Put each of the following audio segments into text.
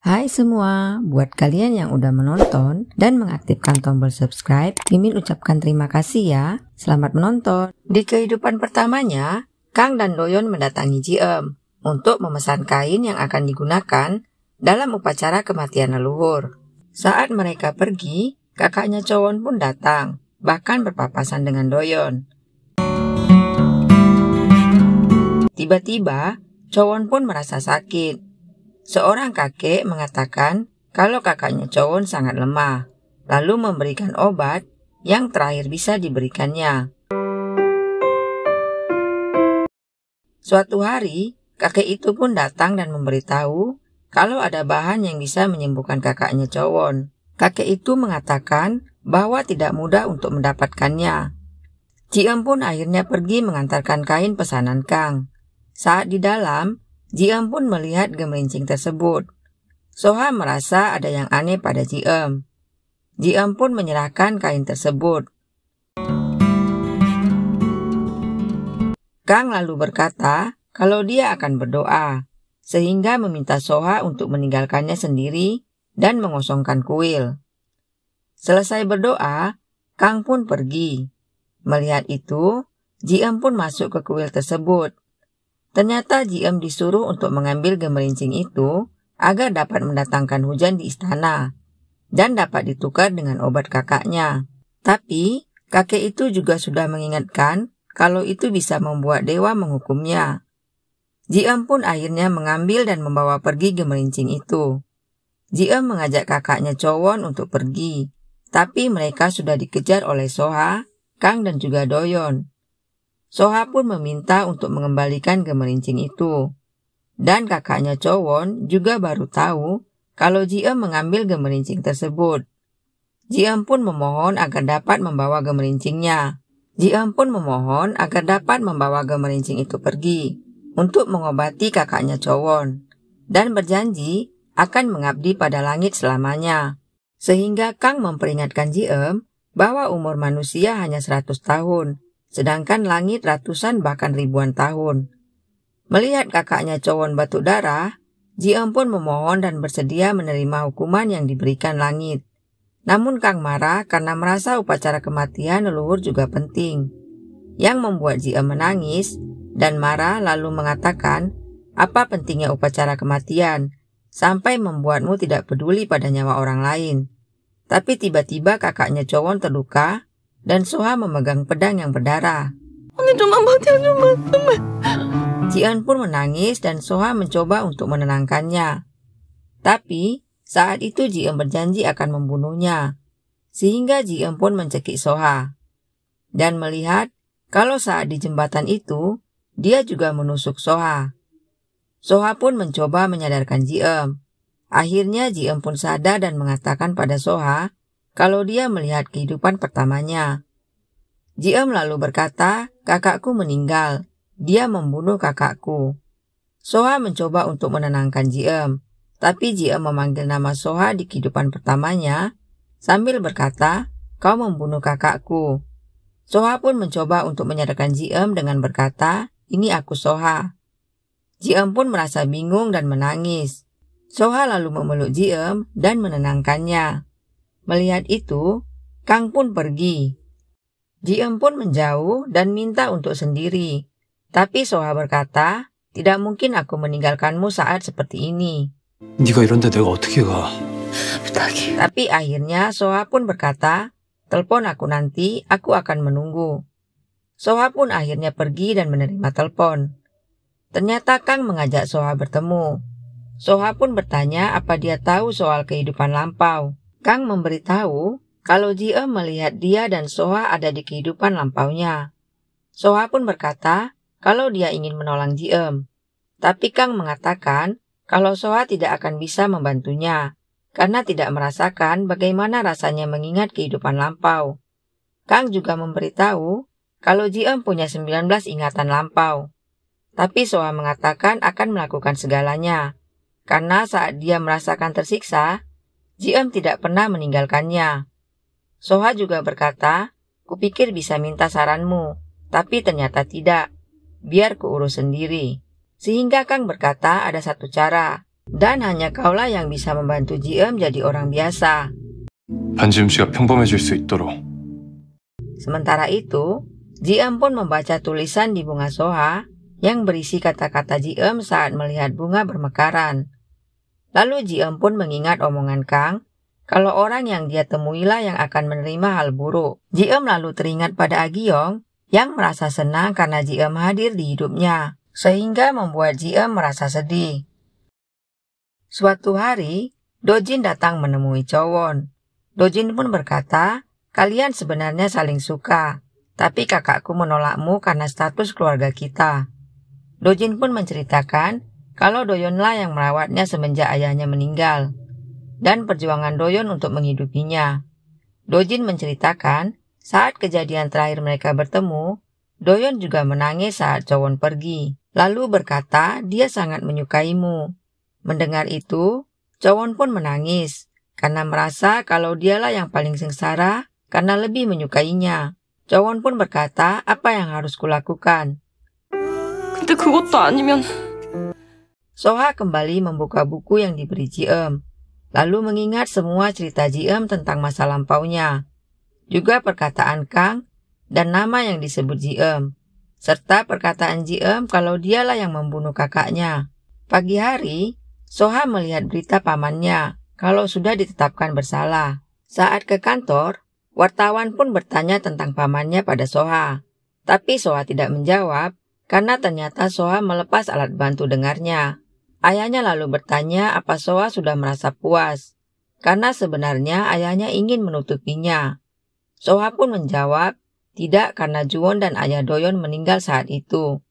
Hai semua, buat kalian yang udah menonton dan mengaktifkan tombol subscribe, Mimin ucapkan terima kasih ya. Selamat menonton. Di kehidupan pertamanya, Kang dan Doyon mendatangi Ji-eum untuk memesan kain yang akan digunakan dalam upacara kematian leluhur. Saat mereka pergi, kakaknya Chowon pun datang, bahkan berpapasan dengan Doyon. Tiba-tiba, Chowon pun merasa sakit. Seorang kakek mengatakan kalau kakaknya Chowon sangat lemah, lalu memberikan obat yang terakhir bisa diberikannya. Suatu hari, kakek itu pun datang dan memberitahu kalau ada bahan yang bisa menyembuhkan kakaknya Chowon. Kakek itu mengatakan bahwa tidak mudah untuk mendapatkannya. Ji-eum pun akhirnya pergi mengantarkan kain pesanan Kang. Saat di dalam, Ji-eum pun melihat gemerincing tersebut. Soha merasa ada yang aneh pada Ji-eum. Ji-eum pun menyerahkan kain tersebut. Kang lalu berkata kalau dia akan berdoa, sehingga meminta Soha untuk meninggalkannya sendiri dan mengosongkan kuil. Selesai berdoa, Kang pun pergi. Melihat itu, Ji-eum pun masuk ke kuil tersebut. Ternyata Ji-eum disuruh untuk mengambil gemerincing itu agar dapat mendatangkan hujan di istana dan dapat ditukar dengan obat kakaknya. Tapi kakek itu juga sudah mengingatkan kalau itu bisa membuat dewa menghukumnya. Ji-eum pun akhirnya mengambil dan membawa pergi gemerincing itu. Ji-eum mengajak kakaknya Chowon untuk pergi, tapi mereka sudah dikejar oleh Soha, Kang dan juga Doyon. Soha pun meminta untuk mengembalikan gemerincing itu. Dan kakaknya Chowon juga baru tahu kalau Ji-eum mengambil gemerincing tersebut. Ji-eum pun memohon agar dapat membawa gemerincingnya. Ji-eum pun memohon agar dapat membawa gemerincing itu pergi untuk mengobati kakaknya Chowon dan berjanji akan mengabdi pada langit selamanya. Sehingga Kang memperingatkan Ji-eum bahwa umur manusia hanya 100 tahun. Sedangkan langit ratusan bahkan ribuan tahun. Melihat kakaknya Chowon batuk darah, Ji-eum pun memohon dan bersedia menerima hukuman yang diberikan langit. Namun Kang marah karena merasa upacara kematian leluhur juga penting. Yang membuat Ji-eum menangis dan marah lalu mengatakan, apa pentingnya upacara kematian sampai membuatmu tidak peduli pada nyawa orang lain. Tapi tiba-tiba kakaknya Chowon terluka dan Soha memegang pedang yang berdarah. Ji-eum pun menangis dan Soha mencoba untuk menenangkannya. Tapi saat itu Ji-eum berjanji akan membunuhnya. Sehingga Ji-eum pun mencekik Soha. Dan melihat kalau saat di jembatan itu, dia juga menusuk Soha. Soha pun mencoba menyadarkan Ji-eum. Akhirnya Ji-eum pun sadar dan mengatakan pada Soha kalau dia melihat kehidupan pertamanya. Ji-eum lalu berkata, kakakku meninggal. Dia membunuh kakakku. Soha mencoba untuk menenangkan Ji-eum, tapi Ji-eum memanggil nama Soha di kehidupan pertamanya sambil berkata, kau membunuh kakakku. Soha pun mencoba untuk menyadarkan Ji-eum dengan berkata, ini aku Soha. Ji-eum pun merasa bingung dan menangis. Soha lalu memeluk Ji-eum dan menenangkannya. Melihat itu, Kang pun pergi. Ji-eum pun menjauh dan minta untuk sendiri. Tapi Soha berkata, tidak mungkin aku meninggalkanmu saat seperti ini. Tapi akhirnya Soha pun berkata, telepon aku nanti, aku akan menunggu. Soha pun akhirnya pergi dan menerima telepon. Ternyata Kang mengajak Soha bertemu. Soha pun bertanya apa dia tahu soal kehidupan lampau. Kang memberitahu kalau Ji-eum melihat dia dan Soha ada di kehidupan lampaunya. Soha pun berkata kalau dia ingin menolong Ji-eum. Tapi Kang mengatakan kalau Soha tidak akan bisa membantunya karena tidak merasakan bagaimana rasanya mengingat kehidupan lampau. Kang juga memberitahu kalau Ji-eum punya 19 ingatan lampau. Tapi Soha mengatakan akan melakukan segalanya karena saat dia merasakan tersiksa, Ji-eum tidak pernah meninggalkannya. Soha juga berkata, kupikir bisa minta saranmu, tapi ternyata tidak. Biar kuurus sendiri. Sehingga Kang berkata ada satu cara, Dan hanya kaulah yang bisa membantu Ji-eum jadi orang biasa. 반지음 씨가 평범해질 수 있도록. Sementara itu, Ji-eum pun membaca tulisan di bunga soha yang berisi kata-kata Ji-eum saat melihat bunga bermekaran. Lalu Ji-eum pun mengingat omongan Kang, kalau orang yang dia temuilah yang akan menerima hal buruk. Ji-eum lalu teringat pada Agyeong yang merasa senang karena Ji-eum hadir di hidupnya, sehingga membuat Ji-eum merasa sedih. Suatu hari, Dojin datang menemui Chowon. Dojin pun berkata, kalian sebenarnya saling suka, tapi kakakku menolakmu karena status keluarga kita. Dojin pun menceritakan kalau Doyonlah yang merawatnya semenjak ayahnya meninggal, dan perjuangan Doyon untuk menghidupinya. Dojin menceritakan, saat kejadian terakhir mereka bertemu, Doyon juga menangis saat Chowon pergi, lalu berkata dia sangat menyukaimu. Mendengar itu, Chowon pun menangis, karena merasa kalau dialah yang paling sengsara karena lebih menyukainya. Chowon pun berkata, apa yang harus kulakukan? 근데 그것도 아니면... Soha kembali membuka buku yang diberi Ji-eum, lalu mengingat semua cerita Ji-eum tentang masa lampaunya, juga perkataan Kang dan nama yang disebut Ji-eum, serta perkataan Ji-eum kalau dialah yang membunuh kakaknya. Pagi hari, Soha melihat berita pamannya kalau sudah ditetapkan bersalah. Saat ke kantor, wartawan pun bertanya tentang pamannya pada Soha, tapi Soha tidak menjawab karena ternyata Soha melepas alat bantu dengarnya. Ayahnya lalu bertanya apa Soha sudah merasa puas, karena sebenarnya ayahnya ingin menutupinya. Soha pun menjawab, tidak karena Juwon dan ayah Doyon meninggal saat itu.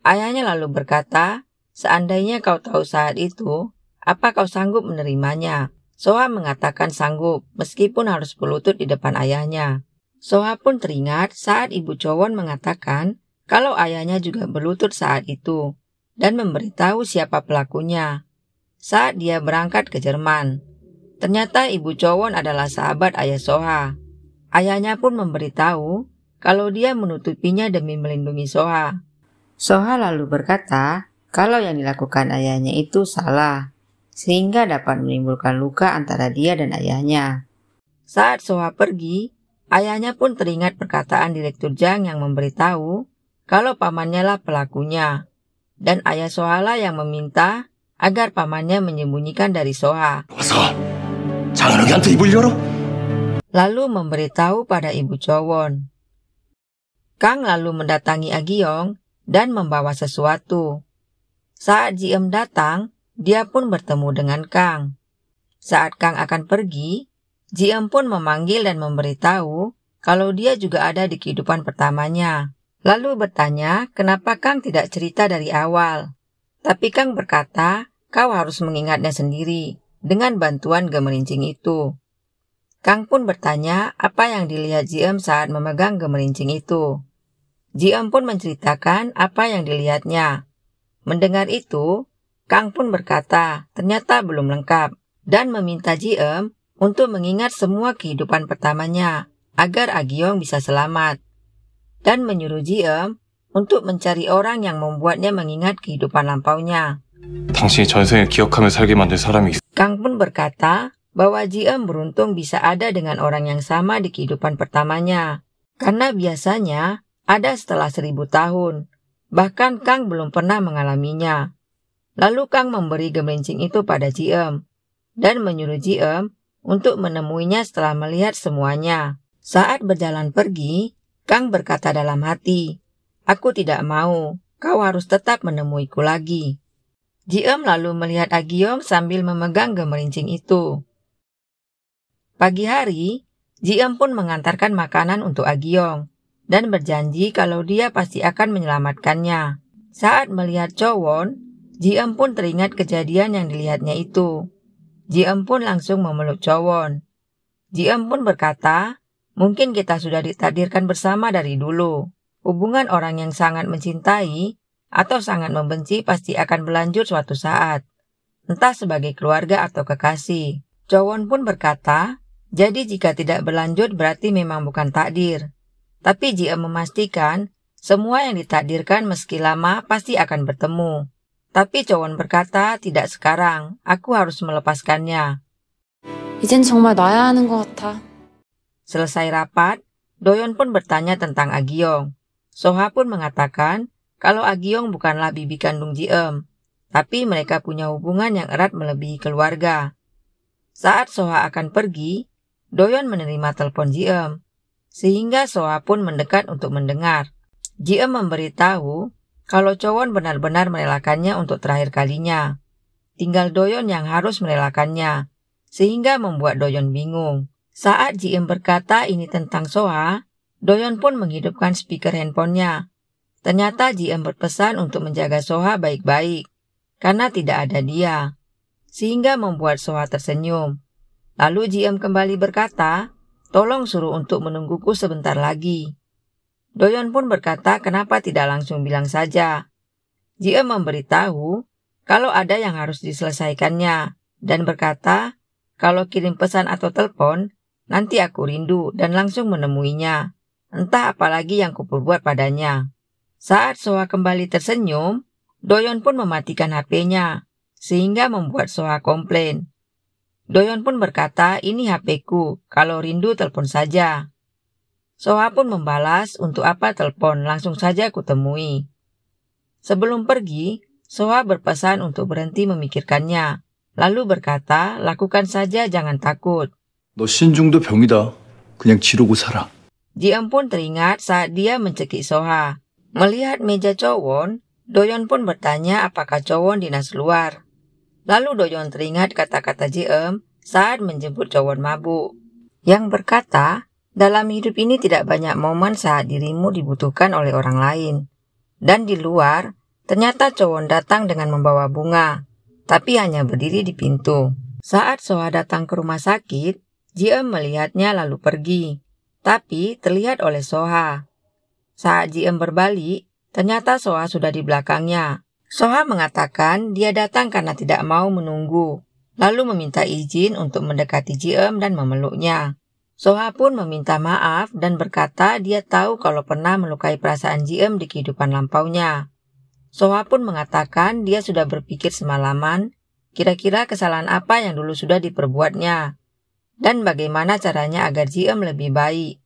Ayahnya lalu berkata, seandainya kau tahu saat itu, apa kau sanggup menerimanya? Soha mengatakan sanggup, meskipun harus berlutut di depan ayahnya. Soha pun teringat saat ibu Chowon mengatakan kalau ayahnya juga berlutut saat itu, dan memberitahu siapa pelakunya. Saat dia berangkat ke Jerman, ternyata ibu Chowon adalah sahabat ayah Soha. Ayahnya pun memberitahu kalau dia menutupinya demi melindungi Soha. Soha lalu berkata, kalau yang dilakukan ayahnya itu salah, sehingga dapat menimbulkan luka antara dia dan ayahnya. Saat Soha pergi, ayahnya pun teringat perkataan Direktur Jang yang memberitahu kalau pamannya lah pelakunya, dan ayah Soha lah yang meminta agar pamannya menyembunyikan dari Soha. Lalu memberitahu pada ibu Chowon. Kang lalu mendatangi Agyeong dan membawa sesuatu. Saat Ji-eum datang, dia pun bertemu dengan Kang. Saat Kang akan pergi, Ji-eum pun memanggil dan memberitahu kalau dia juga ada di kehidupan pertamanya. Lalu bertanya kenapa Kang tidak cerita dari awal. Tapi Kang berkata, kau harus mengingatnya sendiri dengan bantuan gemerincing itu. Kang pun bertanya apa yang dilihat Ji-eum saat memegang gemerincing itu. Ji-eum pun menceritakan apa yang dilihatnya. Mendengar itu, Kang pun berkata ternyata belum lengkap dan meminta Ji-eum untuk mengingat semua kehidupan pertamanya agar Agyeong bisa selamat, dan menyuruh Ji-eum untuk mencari orang yang membuatnya mengingat kehidupan lampaunya. 당신이 전생에 기억하며 살게 만든 사람이 있어. Kang pun berkata bahwa Ji-eum beruntung bisa ada dengan orang yang sama di kehidupan pertamanya, karena biasanya ada setelah 1000 tahun. Bahkan Kang belum pernah mengalaminya. Lalu Kang memberi gemerincing itu pada Ji-eum dan menyuruh Ji-eum untuk menemuinya setelah melihat semuanya. Saat berjalan pergi, Kang berkata dalam hati, aku tidak mau, kau harus tetap menemuiku lagi. Ji-eum lalu melihat Agyeong sambil memegang gemerincing itu. Pagi hari, Ji-eum pun mengantarkan makanan untuk Agyeong dan berjanji kalau dia pasti akan menyelamatkannya. Saat melihat Chowon, Ji-eum pun teringat kejadian yang dilihatnya itu. Ji-eum pun langsung memeluk Chowon. Ji-eum pun berkata, mungkin kita sudah ditakdirkan bersama dari dulu. Hubungan orang yang sangat mencintai atau sangat membenci pasti akan berlanjut suatu saat, entah sebagai keluarga atau kekasih. Chowon pun berkata, jadi jika tidak berlanjut berarti memang bukan takdir. Tapi Ji-eum memastikan semua yang ditakdirkan meski lama pasti akan bertemu. Tapi Chowon berkata, tidak sekarang, aku harus melepaskannya. 이젠 정말 놔야 하는 것 같아. Selesai rapat, Doyeon pun bertanya tentang Agyeong. Soha pun mengatakan kalau Agyeong bukanlah bibi kandung Ji-eum, tapi mereka punya hubungan yang erat melebihi keluarga. Saat Soha akan pergi, Doyeon menerima telepon Ji-eum, sehingga Soha pun mendekat untuk mendengar. Ji-eum memberitahu kalau Chowon benar-benar merelakannya untuk terakhir kalinya. Tinggal Doyeon yang harus merelakannya, sehingga membuat Doyeon bingung. Saat Ji-eum berkata ini tentang Soha, Doyeon pun menghidupkan speaker handphonenya. Ternyata Ji-eum berpesan untuk menjaga Soha baik-baik, karena tidak ada dia, sehingga membuat Soha tersenyum. Lalu Ji-eum kembali berkata, tolong suruh untuk menungguku sebentar lagi. Doyeon pun berkata kenapa tidak langsung bilang saja. Ji-eum memberitahu kalau ada yang harus diselesaikannya, dan berkata kalau kirim pesan atau telepon, nanti aku rindu dan langsung menemuinya. Entah apalagi yang kuperbuat padanya. Saat Soha kembali tersenyum, Doyeon pun mematikan HP-nya, sehingga membuat Soha komplain. Doyeon pun berkata, ini HP-ku, kalau rindu telepon saja. Soha pun membalas, untuk apa telepon, langsung saja kutemui. Sebelum pergi, Soha berpesan untuk berhenti memikirkannya, lalu berkata, lakukan saja jangan takut. 너 신중도 병이다. 그냥 지르고 살아. Ji-eum pun teringat saat dia mencekik Soha. Melihat meja Chowon, Doyeon pun bertanya apakah Chowon dinas luar. Lalu Doyeon teringat kata-kata Ji-eum saat menjemput Chowon mabuk, yang berkata, dalam hidup ini tidak banyak momen saat dirimu dibutuhkan oleh orang lain. Dan di luar, ternyata Chowon datang dengan membawa bunga, tapi hanya berdiri di pintu. Saat Soha datang ke rumah sakit, Ji-eum melihatnya lalu pergi, tapi terlihat oleh Soha. Saat Ji-eum berbalik, ternyata Soha sudah di belakangnya. Soha mengatakan dia datang karena tidak mau menunggu, lalu meminta izin untuk mendekati Ji-eum dan memeluknya. Soha pun meminta maaf dan berkata dia tahu kalau pernah melukai perasaan Ji-eum di kehidupan lampaunya. Soha pun mengatakan dia sudah berpikir semalaman, kira-kira kesalahan apa yang dulu sudah diperbuatnya, dan bagaimana caranya agar Ji-eum lebih baik,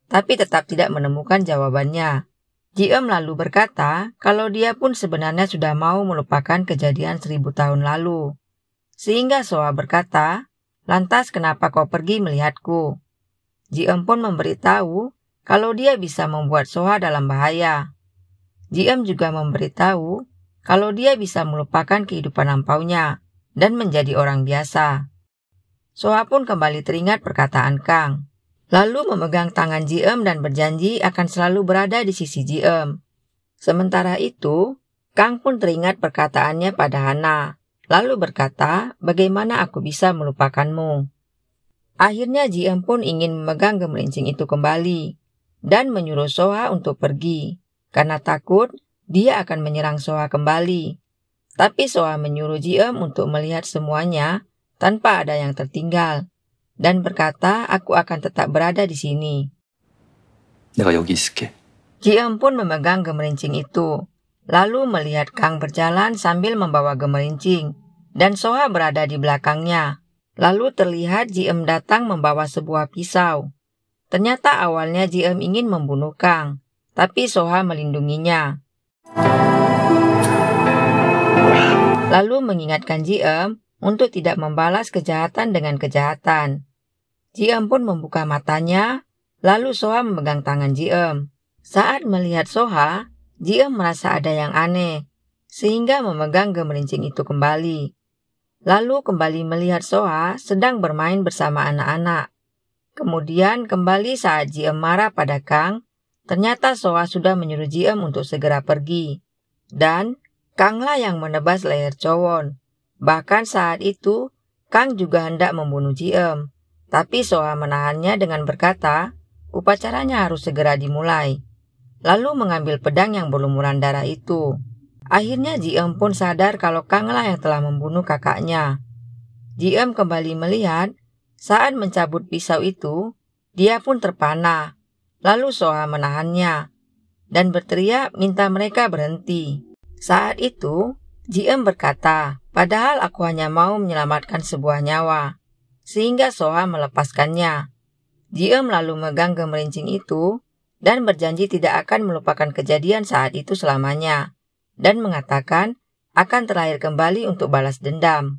tapi tetap tidak menemukan jawabannya. Ji-eum lalu berkata kalau dia pun sebenarnya sudah mau melupakan kejadian 1000 tahun lalu. Sehingga Soha berkata, lantas kenapa kau pergi melihatku? Ji-eum pun memberitahu kalau dia bisa membuat Soha dalam bahaya. Ji-eum juga memberitahu kalau dia bisa melupakan kehidupan lampaunya dan menjadi orang biasa. Soha pun kembali teringat perkataan Kang, lalu memegang tangan Ji-eum dan berjanji akan selalu berada di sisi Ji-eum. Sementara itu, Kang pun teringat perkataannya pada Hana, lalu berkata, bagaimana aku bisa melupakanmu? Akhirnya Ji-eum pun ingin memegang gemerincing itu kembali, dan menyuruh Soha untuk pergi, karena takut dia akan menyerang Soha kembali. Tapi Soha menyuruh Ji-eum untuk melihat semuanya tanpa ada yang tertinggal, dan berkata, aku akan tetap berada di sini. 내가 여기 있을게. Ji-eum pun memegang gemerincing itu, lalu melihat Kang berjalan sambil membawa gemerincing, dan Soha berada di belakangnya. Lalu terlihat Ji-eum datang membawa sebuah pisau. Ternyata awalnya Ji-eum ingin membunuh Kang, tapi Soha melindunginya. Lalu mengingatkan Ji-eum untuk tidak membalas kejahatan dengan kejahatan. Ji-eum pun membuka matanya, lalu Soha memegang tangan Ji-eum. Saat melihat Soha, Ji-eum merasa ada yang aneh, sehingga memegang gemerincing itu kembali. Lalu kembali melihat Soha sedang bermain bersama anak-anak. Kemudian kembali saat Ji-eum marah pada Kang, ternyata Soha sudah menyuruh Ji-eum untuk segera pergi. Dan Kanglah yang menebas leher Chowon. Bahkan saat itu, Kang juga hendak membunuh Ji-eum, tapi Soha menahannya dengan berkata, upacaranya harus segera dimulai. Lalu mengambil pedang yang berlumuran darah itu. Akhirnya Ji-eum pun sadar kalau Kanglah yang telah membunuh kakaknya. Ji-eum kembali melihat, saat mencabut pisau itu, dia pun terpana. Lalu Soha menahannya, dan berteriak minta mereka berhenti. Saat itu, Ji-eum berkata, padahal aku hanya mau menyelamatkan sebuah nyawa, sehingga Soha melepaskannya. Ji-eum lalu megang gemerincing itu dan berjanji tidak akan melupakan kejadian saat itu selamanya, dan mengatakan akan terlahir kembali untuk balas dendam.